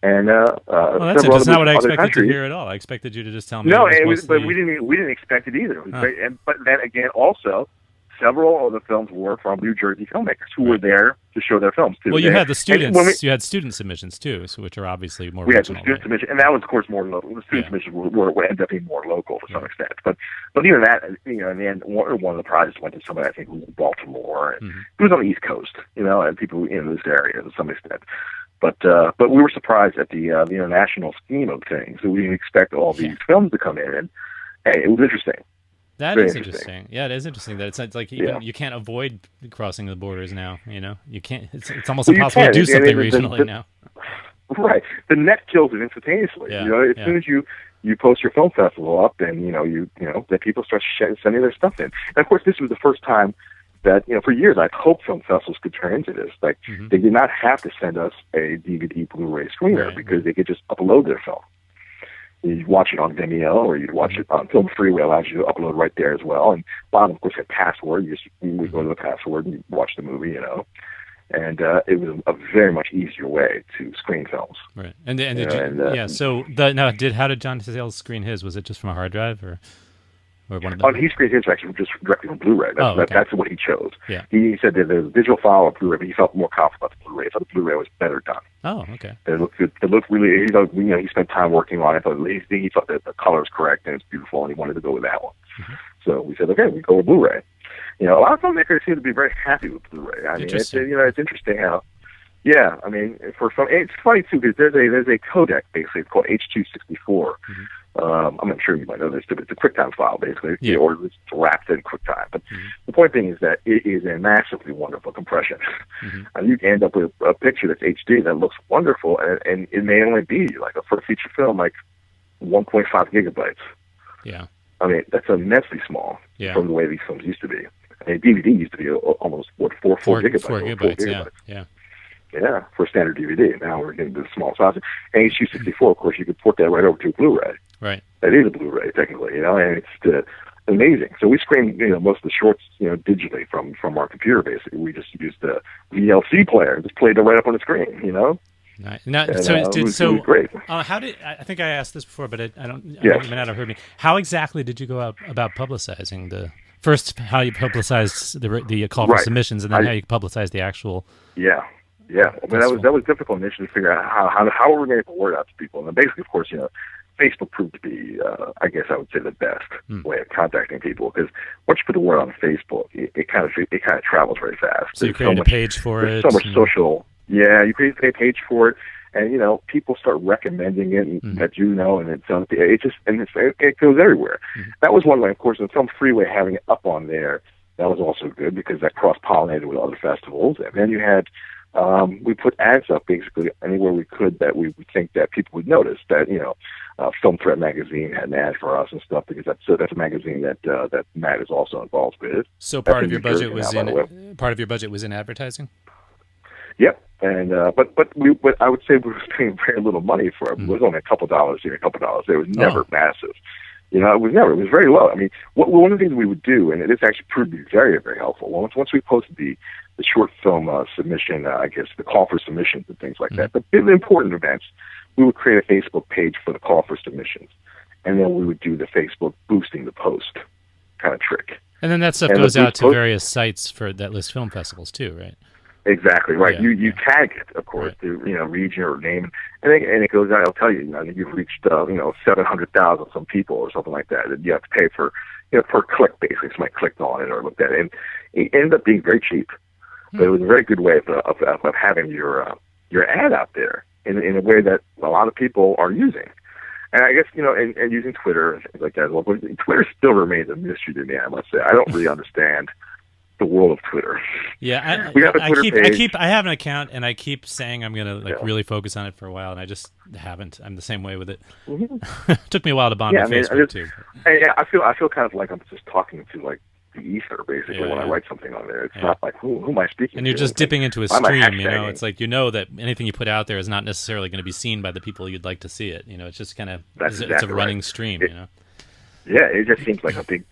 And that's not what I expected to hear at all. I expected you to just tell me. No, but we didn't expect it either. But then again, also. Several of the films were from New Jersey filmmakers who were there to show their films too. Well, you had the students. You had student submissions too, which are obviously more. We had some student submissions, and that was, of course, more local. The student submissions were ended up being more local to some extent. But even that, in the end, one of the prizes went to somebody I think who was in Baltimore, and it was on the East Coast, and people in this area to some extent. But we were surprised at the international scheme of things. So we didn't expect all these films to come in, and hey, it was interesting. That is interesting. Yeah, it is interesting that it's like you can't avoid crossing the borders now. You can't. It's almost impossible to do something regionally now. Right. The net kills it instantaneously. Yeah. As soon as you post your film festival up, then that people start sending their stuff in. And of course, this was the first time that for years I'd hoped film festivals could turn into this. Like they did not have to send us a DVD Blu-ray screener because they could just upload their film. You'd watch it on Vimeo, or you'd watch it on Film Freeway, allows you to upload right there as well. And a lot of them, of course, had password. You go to the password and you watch the movie, you know. And it was a very much easier way to screen films. Right. And so how did John Sayles screen his? Was it just from a hard drive or one of them? He screened his actually just directly from Blu-ray. That's what he chose. Yeah. He said that there's a digital file or Blu-ray, but he felt more confident about the Blu-ray. He thought the Blu-ray was better done. Oh, okay. It looked good. It looked really, he spent time working on it. He thought that the color was correct and it's beautiful, and he wanted to go with that one. Mm-hmm. So we said, okay, we go with Blu-ray. You know, a lot of filmmakers seem to be very happy with Blu-ray. I mean, it's interesting how. Yeah, I mean, it's funny too because there's a codec basically called H.264. Mm-hmm. I'm not sure you might know this, but it's a QuickTime file basically, or it's wrapped in QuickTime. But the point being is that it is a massively wonderful compression. Mm-hmm. And you can end up with a picture that's HD that looks wonderful, and it may only be like for a feature film like 1.5 gigabytes. Yeah. I mean, that's immensely small from the way these films used to be. I mean, DVD used to be almost, 4 gigabytes? 4 gigabytes, yeah. Yeah, for a standard DVD. Now we're getting to the small size. And H.264, of course, you could port that right over to a Blu-ray. Right. That is a Blu-ray, technically, you know, and it's amazing. So we screen, most of the shorts, digitally from our computer, basically. We just used the VLC player, just played it right up on the screen, you know? Nice. It was great. How did I think I asked this before, but I don't. You may not have heard me. How exactly did you go out about publicizing how you publicized the call for submissions, and then how you publicized the actual? Yeah. I mean, that was difficult initially to figure out how we're going to get the word out to people. And then basically, of course, Facebook proved to be, I guess I would say, the best way of contacting people, because once you put the word on Facebook, it kind of travels very fast. So you created a page for it. So much social. Yeah, you create a page for it, and people start recommending it, and that and it goes everywhere. Mm-hmm. That was one way, of course. In Film Freeway, having it up on there, that was also good because that cross-pollinated with other festivals. And then you had we put ads up basically anywhere we could that we would think that people would notice. That Film Threat magazine had an ad for us and stuff, because that's a magazine that Matt is also involved with. So part of your budget was in advertising. Yep, and but I would say we were paying very little money for it. It was only a couple dollars here, a couple dollars there. It was never massive. It was very low. I mean, one of the things we would do, and this actually proved to be very, very helpful. Once we posted the short film submission, I guess the call for submissions and things like that, the important events, we would create a Facebook page for the call for submissions, and then we would do the Facebook boosting the post kind of trick. And then that stuff goes out to various sites that list film festivals too, right? Exactly right. You tag it, of course, to region or name, and it goes out. I'll tell you, you've reached 700,000 some people or something like that. And you have to pay for per click, basically. Somebody clicked on it or looked at it, and it ended up being very cheap. But it was a very good way of having your ad out there in a way that a lot of people are using. And I guess and using Twitter and things like that as well. But Twitter still remains a mystery to me, I must say. I don't really understand the world of Twitter. Yeah, we have a Twitter page. I have an account, and I keep saying I'm going to really focus on it for a while, and I just haven't. I'm the same way with it. Mm-hmm. It took me a while to bond with Facebook too. I feel kind of like I'm just talking to like the ether, basically, when I write something on there. It's not like who am I speaking to? And you're just dipping into a stream. It's like that anything you put out there is not necessarily going to be seen by the people you'd like to see it. It's just kind of it's a running stream. Yeah, it just seems like a big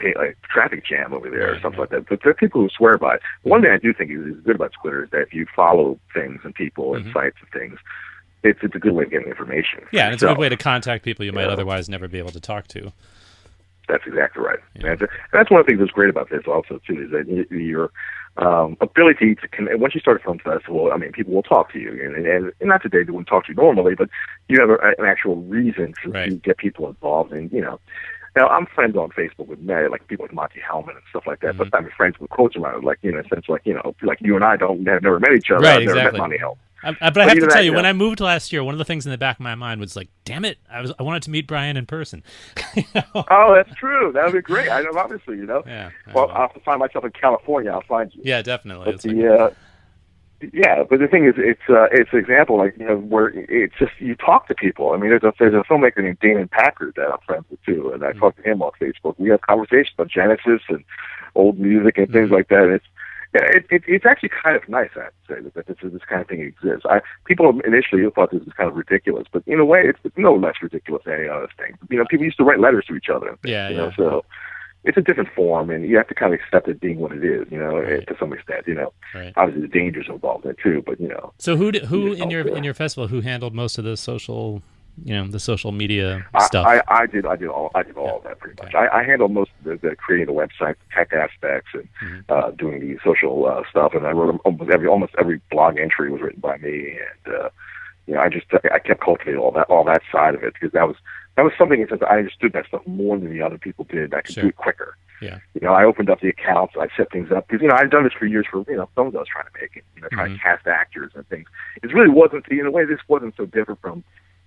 traffic jam over there or something like that. But there are people who swear by it. One thing I do think is good about Twitter is that if you follow things and people and sites and things, it's a good way of getting information. Yeah, and it's a good way to contact people you might otherwise never be able to talk to. That's exactly right. Yeah. And that's one of the things that's great about this also, too, is that your ability to connect. Once you start a film festival, I mean, people will talk to you. And not today, they wouldn't talk to you normally, but you have an actual reason to get people involved in, Now, I'm friends on Facebook with like people like Monty Hellman and stuff like that, but I'm friends with quotes around it, like, in a sense, like, like you and I have never met each other. Right, I've never exactly. met Monty Hellman. But I have to tell you, when I moved last year, one of the things in the back of my mind was like, damn it, I wanted to meet Brian in person. Oh, that's true. That would be great. I know, obviously, Yeah. Well, I'll have to find myself in California. I'll find you. Yeah, definitely. But but the thing is, it's an example, like, where it's just, you talk to people. I mean, there's a filmmaker named Damon Packard that I'm friends with too, and I talk to him on Facebook. We have conversations about Genesis and old music and things like that. And Yeah, it's actually kind of nice, I have to say, that this kind of thing exists. People initially thought this was kind of ridiculous, but in a way, it's no less ridiculous than any other thing. People used to write letters to each other. And things, Yeah. So it's a different form, and you have to kind of accept it being what it is, Right. to some extent. Right. Obviously the dangers involved in it too, but So who in your festival, who handled most of the social media stuff? I did all of that pretty much. I handled most of the creating the website, the tech aspects, and doing the social stuff. And I wrote almost every blog entry was written by me, and I kept cultivating all that side of it, because that was something, since I understood that stuff more than the other people did. I could do it quicker. Yeah. I opened up the accounts, I set things up, because I've done this for years for films I was trying to make, and trying to cast actors and things. It really wasn't, in a way, this wasn't so different from.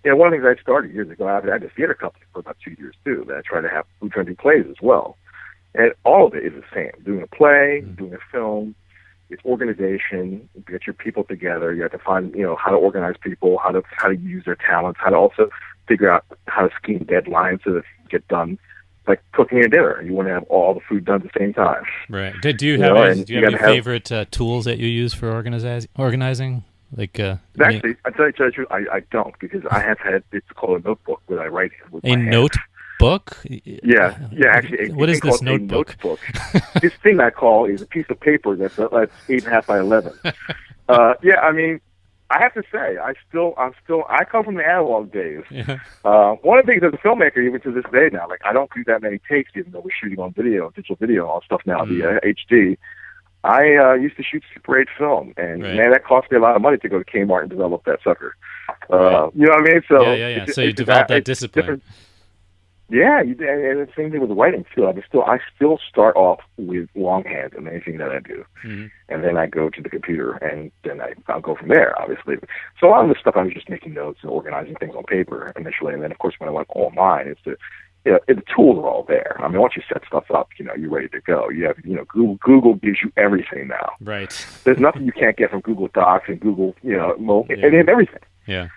One of the things I started years ago, I had a theater company for about 2 years too, that I tried to have trending plays as well. And all of it is the same. Doing a play, doing a film, it's organization. You get your people together. You have to find, how to organize people, how to use their talents, how to also figure out how to scheme deadlines so that it get done. It's like cooking a dinner. You want to have all the food done at the same time. Right. Do you have any favorite tools that you use for organizing? Actually, I tell you the truth, I don't, because I have had, it's called a notebook that I write in with a my notebook. Yeah. Actually, what is this notebook? This thing I call is a piece of paper that's 8.5 by 11. I have to say, I come from the analog days. Yeah. One of the things as a filmmaker, even to this day now, I don't do that many takes, even though we're shooting on video, digital video, and all stuff now, the HD. I used to shoot Super 8 film, and man, that cost me a lot of money to go to Kmart and develop that sucker. Right. You know what I mean? So yeah. So you developed that discipline. Yeah, and the same thing with writing too. I still start off with longhand in anything that I do, and then I go to the computer, and then I'll go from there. Obviously, so a lot of the stuff I was just making notes and organizing things on paper initially, and then of course when I went online, the tools are all there. I mean, once you set stuff up, you're ready to go. You have, Google gives you everything now. Right. There's nothing you can't get from Google Docs and Google, and they have everything. Yeah.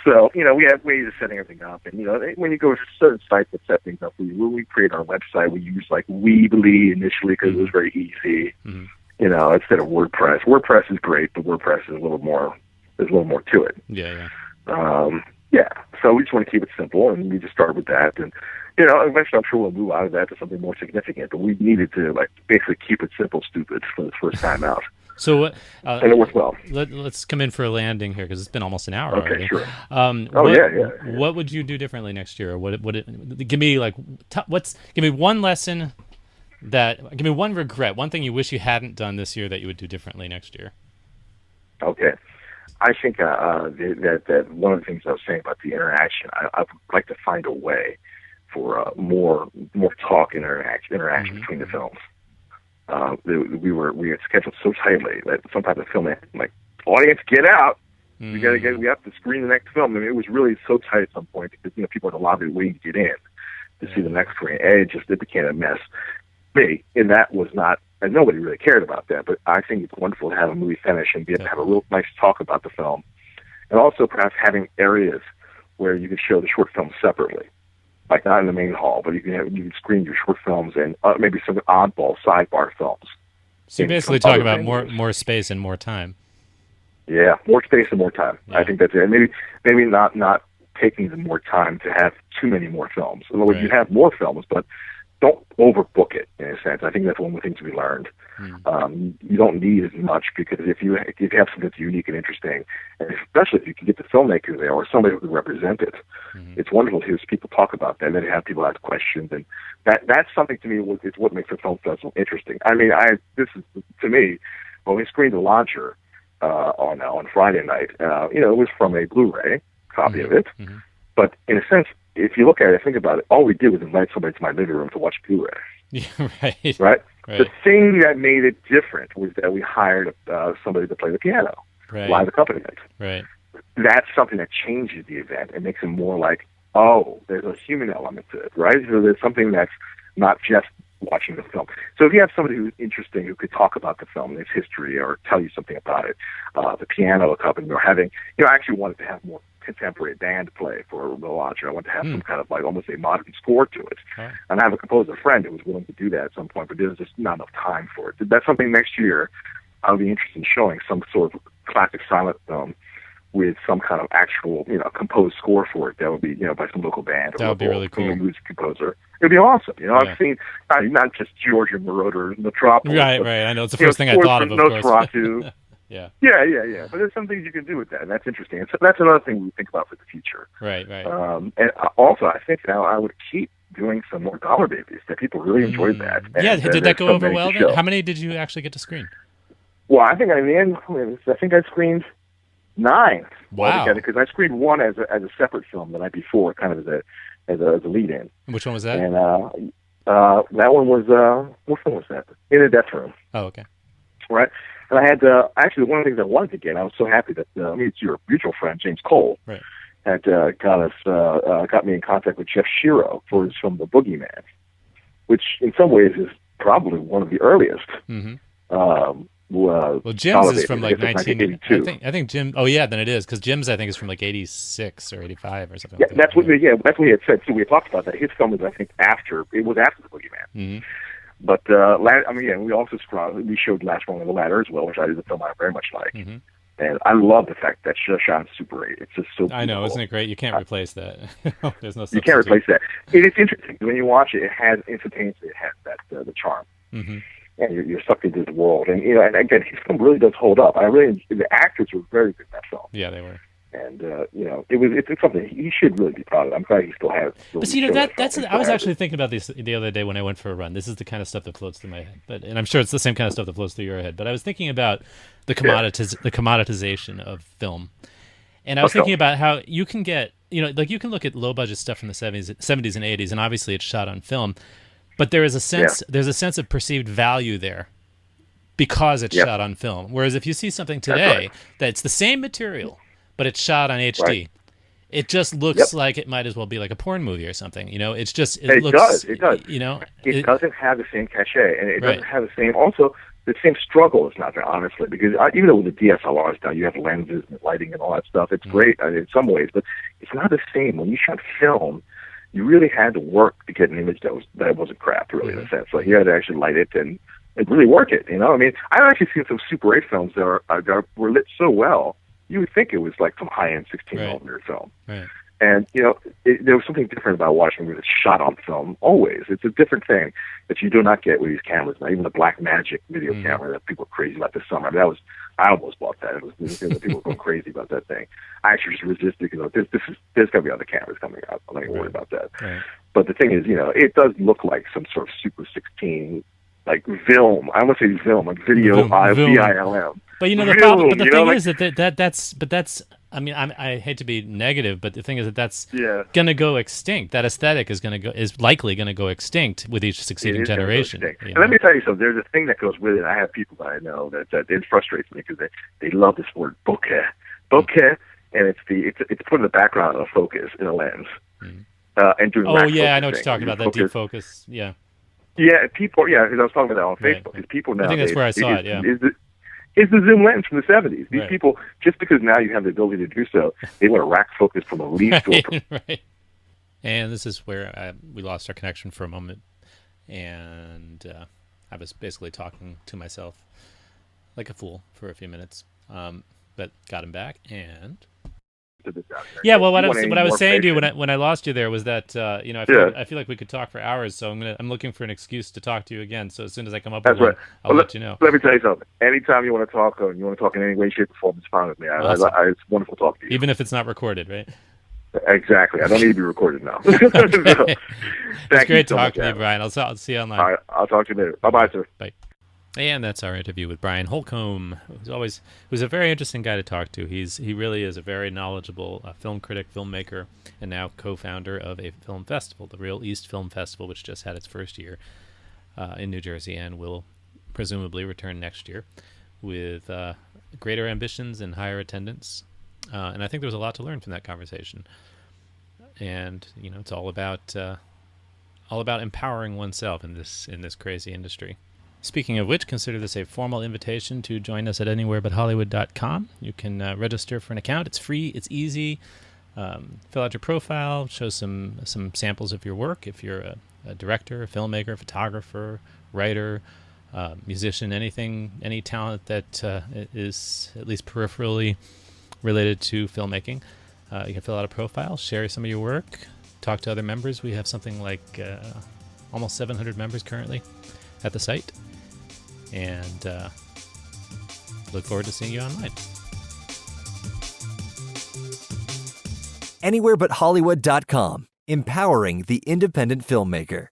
So, we have ways of setting everything up. And, when you go to certain sites that set things up for you, when we create our website, we use Weebly initially because it was very easy, instead of WordPress. WordPress is great, but WordPress is there's a little more to it. Yeah. So we just want to keep it simple, and we just started with that. And, eventually I'm sure we'll move out of that to something more significant, but we needed to, basically keep it simple, stupid for the first time out. So, and it worked well. Let's come in for a landing here, because it's been almost an hour already. Sure. What would you do differently next year? Give me one lesson give me one regret, one thing you wish you hadn't done this year that you would do differently next year. Okay. I think that one of the things I was saying about the interaction, I would like to find a way for more talk and interaction between the films. We had scheduled so tightly that sometimes the film, audience, get out. We have to screen the next film. I mean, it was really so tight at some point because people in the lobby waiting to get in to see the next screen. And it became a mess. And that was not. And nobody really cared about that, but I think it's wonderful to have a movie finish and be able to have a real nice talk about the film, and also perhaps having areas where you can show the short films separately, not in the main hall, but you can screen your short films and maybe some oddball sidebar films. So you're basically talking about more space and more time. Yeah, more space and more time. Yeah. I think that's it. Maybe not taking the more time to have too many more films. In other words, you have more films, but don't overbook it, in a sense. I think that's one of the things we learned. You don't need as much, because if you have something that's unique and interesting, and especially if you can get the filmmaker there or somebody who can represent it, it's wonderful to hear people talk about that, and then have people ask questions. And that's something, to me, is what makes a film festival interesting. I mean, this is, to me, when we screened The Launcher on Friday night, it was from a Blu-ray copy of it, but in a sense, if you look at it, think about it, all we did was invite somebody to my living room to watch Blu-ray. Yeah, right? The thing that made it different was that we hired somebody to play the piano, live accompaniment. Right. That's something that changes the event and makes it more like, oh, there's a human element to it, right? So there's something that's not just watching the film. So if you have somebody who's interesting, who could talk about the film and its history or tell you something about it, the piano accompaniment, or having, I actually wanted to have more contemporary band play for the launcher. I wanted to have some kind of like almost a modern score to it. And I have a composer friend who was willing to do that at some point, but there's just not enough time for it. That's something next year I'll be interested in showing, some sort of classic silent film with some kind of actual, composed score for it. That would be, by some local band or that would be really cool. Music composer. It'd be awesome. I've seen not just Georgia Moroder, Metropolis. Right. I know it's the first thing I thought of course. Yeah. But there's some things you can do with that, and that's interesting. And so that's another thing we think about for the future. Right. And also, I think now I would keep doing some more Dollar Babies. That people really enjoyed that. And, did that go over well then? How many did you actually get to screen? Well, I think I screened 9. Wow! Because I screened one as a separate film the night before, kind of as a lead-in. Which one was that? And that one was what film was that? In a Death Room. Oh, okay. Right. And I had actually one of the things I wanted to get. I was so happy that it's your mutual friend James Cole had got me in contact with Jeff Shiro for his film The Boogeyman, which in some ways is probably one of the earliest. Well, Jim's is from like 1982. I think Jim. Oh yeah, then it is because Jim's I think is from like 86 or 85 or something. Yeah, that's what he had said. So we talked about that. His film was after The Boogeyman. But we also showed Last Rung on the Ladder as well, which is a film I very much like. And I love the fact that it's shot in Super 8. It's just so beautiful. I know, isn't it great? You can't replace that. There's no substitute. You can't replace that. It's interesting when you watch it. It has instantaneously that the charm. And you're sucked into the world, and and again, his film really does hold up. The actors were very good in that film. Yeah, they were. And it's something he should really be proud of. I'm glad he still has. But see, I was actually thinking about this the other day when I went for a run. This is the kind of stuff that floats through my head, and I'm sure it's the same kind of stuff that floats through your head. But I was thinking about the commoditization of film, and I was thinking about how you can get, you can look at low budget stuff from the 70s and 80s, and obviously it's shot on film. But there is a sense, there's a sense of perceived value there because it's shot on film. Whereas if you see something today that's the same material, but it's shot on HD, it just looks like it might as well be like a porn movie or something. It's just, it does. It doesn't have the same cachet, and it doesn't have the same struggle is not there, honestly, because even though with the DSLRs now you have lenses and lighting and all that stuff, it's great in some ways, but it's not the same. When you shot film, you really had to work to get an image that wasn't crap, really, in a sense. Like, you had to actually light it and really work it, I've actually seen some Super 8 films that were lit so well, you would think it was like some high-end 16mm film. Right. And, there was something different about watching it shot on film, always. It's a different thing that you do not get with these cameras now. Even the Blackmagic video camera that people were crazy about this summer. I almost bought that. People were going crazy about that thing. I actually just resisted because there's going to be other cameras coming out. I'm not even worried about that. Right. But the thing is, it does look like some sort of Super 16, like film. I want to say film, like video, VILM. But the problem. But the thing is that's. I mean, I hate to be negative, but the thing is that's going to go extinct. That aesthetic is likely going to go extinct with each succeeding generation. And let me tell you something. There's a thing that goes with it. I have people that I know that it frustrates me because they love this word bokeh, and it's put in the background of a focus in a lens, and doing. Oh yeah, I know what you're talking about. That deep focus. Yeah. Yeah, people. Yeah, because I was talking about that on Facebook. Because people now. I think that's where I saw it. Yeah. Is the zoom lens from the 70s. These people, just because now you have the ability to do so, they want to rack focus from a leaf to a... Right. And this is where we lost our connection for a moment. And I was basically talking to myself like a fool for a few minutes. But got him back, and... Yeah, well, what I was saying to you when I lost you there was that I feel like we could talk for hours, so I'm looking for an excuse to talk to you again. So as soon as I come up with one, I'll let you know. Let me tell you something. Anytime you want to talk, or you want to talk in any way, shape, or form, it's fine with me. It's wonderful talking to you. Even if it's not recorded, right? Exactly. I don't need to be recorded now. It's great talking to you, Brian. I'll see you online. All right, I'll talk to you later. Bye-bye, sir. Bye. And that's our interview with Brian Holcomb, who's a very interesting guy to talk to. He really is a very knowledgeable film critic, filmmaker, and now co-founder of a film festival, the Real East Film Festival, which just had its first year in New Jersey and will presumably return next year with greater ambitions and higher attendance. And I think there was a lot to learn from that conversation. And it's all about empowering oneself in this crazy industry. Speaking of which, consider this a formal invitation to join us at anywherebuthollywood.com. You can register for an account. It's free. It's easy. Fill out your profile, show some samples of your work. If you're a director, a filmmaker, photographer, writer, musician, any talent that is at least peripherally related to filmmaking, you can fill out a profile, share some of your work, talk to other members. We have something like almost 700 members currently at the site, and look forward to seeing you online. AnywhereButHollywood.com, empowering the independent filmmaker.